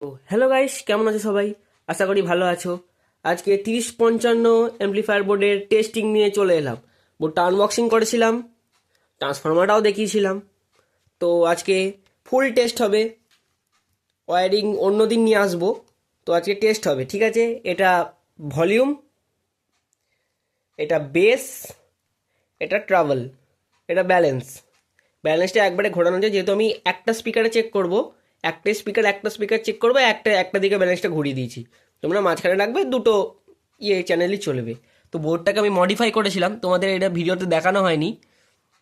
তো hello guys, কেমন আছো সবাই? আশা করি ভালো আছো। আজকে 3055 অ্যাম্পলিফায়ার বোর্ডের টেস্টিং নিয়ে চলে এলাম। বোর্ডটা আনবক্সিং করেছিলাম, ট্রান্সফরমারটাও দেখিয়েছিলাম। তো আজকে ফুল টেস্ট হবে। ওয়ারিং অন্য দিন নিয়ে আসবো। তো আজকে টেস্ট হবে, ঠিক আছে? এটা ভলিউম, এটা বেস, এটা ট্রাভেল, এটা ব্যালেন্সটা একবারে ঘোরানো যায়, যেহেতু আমি একটা স্পিকারে চেক করব। একটা স্পিকার চেক করবো, একটা একটা দিকে ব্যালেন্সটা ঘুরিয়ে দিয়েছি। তোমরা মাঝখানে রাখবে, দুটো চ্যানেলই চলবে। তো বোর্ডটাকে আমি মডিফাই করেছিলাম, তোমাদের এটা ভিডিওতে দেখানো হয়নি।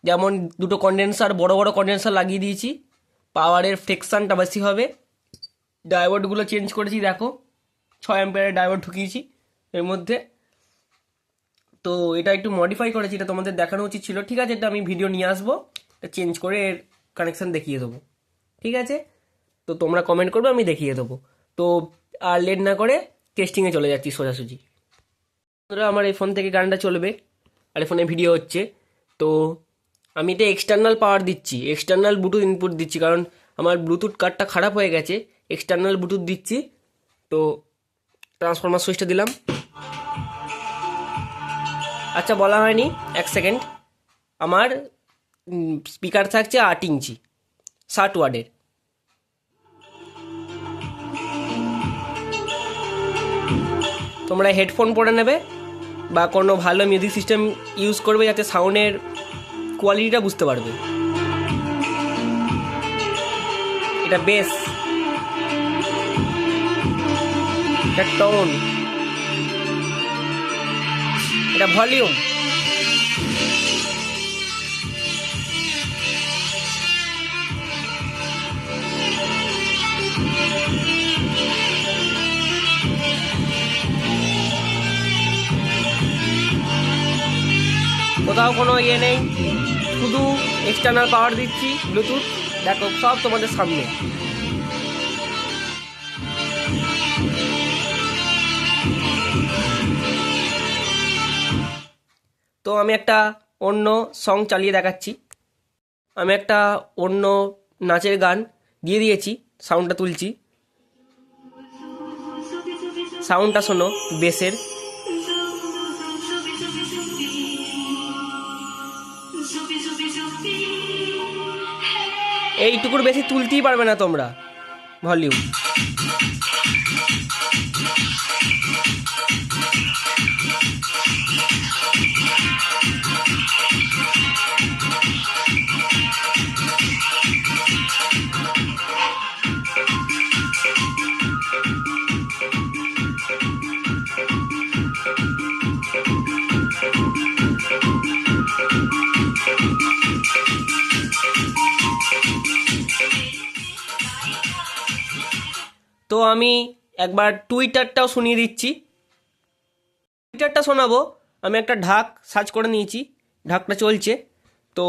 যেমন দুটো কন্ডেন্সার, বড় বড় কন্ডেন্সার লাগিয়ে দিয়েছি, পাওয়ারের ফ্লেকশনটা বেশি হবে। ডায়োডগুলো চেঞ্জ করেছি, দেখো 6 অ্যাম্পিয়ারের ডায়োড ঢুকিয়েছি এর মধ্যে। তো এটা একটু মডিফাই করেছি, এটা তোমাদের দেখানো উচিত ছিল। ঠিক আছে, এটা আমি ভিডিও নিয়ে আসবো, এটা চেঞ্জ করে এর কানেকশান দেখিয়ে দেবো। ঠিক আছে, তো তোমরা কমেন্ট করবে, আমি দেখিয়ে দেবো। তো আর লেট না করে টেস্টিংয়ে চলে যাচ্ছি সোজাসুজি। বন্ধুরা, আমার এই ফোন থেকে গানটা চলবে, আর এই ফোনে ভিডিও হচ্ছে। তো আমি এটা এক্সটার্নাল পাওয়ার দিচ্ছি, এক্সটার্নাল ব্লুটুথ ইনপুট দিচ্ছি, কারণ আমার ব্লুটুথ কার্ডটা খারাপ হয়ে গেছে। এক্সটার্নাল ব্লুটুথ দিচ্ছি। তো ট্রান্সফরমার সুইচটা দিলাম। আচ্ছা, বলা হয়নি, এক সেকেন্ড। আমার স্পিকার থাকছে 8 ইঞ্চি, 60 ওয়াটের। তোমরা হেডফোন পরে নেবে বা কোনো ভালো মিউজিক সিস্টেম ইউজ করবে, যাতে সাউন্ডের কোয়ালিটিটা বুঝতে পারবে। এটা বেস, এটা টোন, এটা ভলিউম। কোথাও কোনো নেই, শুধু এক্সটার্নাল পাওয়ার দিচ্ছি, ব্লুটুথ। দেখো, সব তোমাদের সামনে। তো আমি একটা অন্য সং চালিয়ে দেখাচ্ছি। আমি একটা অন্য নাচের গান দিয়ে দিয়েছি, সাউন্ডটা তুলছি। সাউন্ডটা শোনো বেসের। এইটুকুর বেশি তুলতেই পারবে না তোমরা ভলিউম। তো আমি একবার টুইটারটাও শুনিয়ে দিচ্ছি। টুইটারটা শোনাবো। আমি একটা ঢাক সার্চ করে নিয়েছি, ঢাকটা চলছে। তো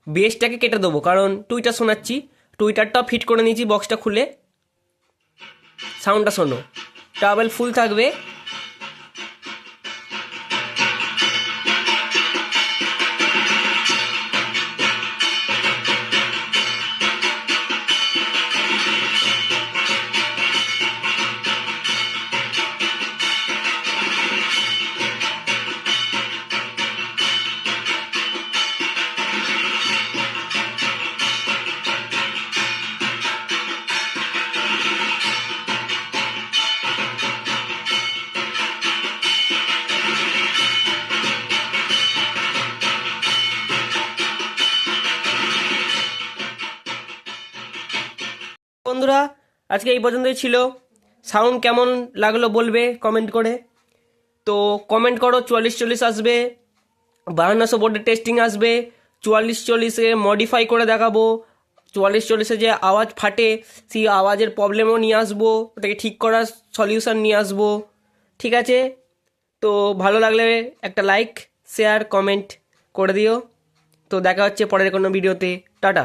বেসটাকে কেটে দেবো, কারণ টুইটার শোনাচ্ছি। টুইটারটাও ফিট করে নিয়েছি বক্সটা খুলে। সাউন্ডটা শোনো, ট্রাভেল ফুল থাকবে। বন্ধুরা, আজকে এই পর্যন্তই ছিল। সাউন্ড কেমন লাগলো বলবে কমেন্ট করে। তো কমেন্ট করো, 4440 আসবে, 5200 বোর্ডের টেস্টিং আসবে, 4440-এ মডিফাই করে দেখাবো। 4440-এ যে আওয়াজ ফাটে, সেই আওয়াজের প্রবলেমও নিয়ে আসবো, ওটাকে ঠিক করার সলিউশন নিয়ে আসবো। ঠিক আছে, তো ভালো লাগলে একটা লাইক, শেয়ার, কমেন্ট করে দিও। তো দেখা হচ্ছে পরের কোনো ভিডিওতে। টাটা।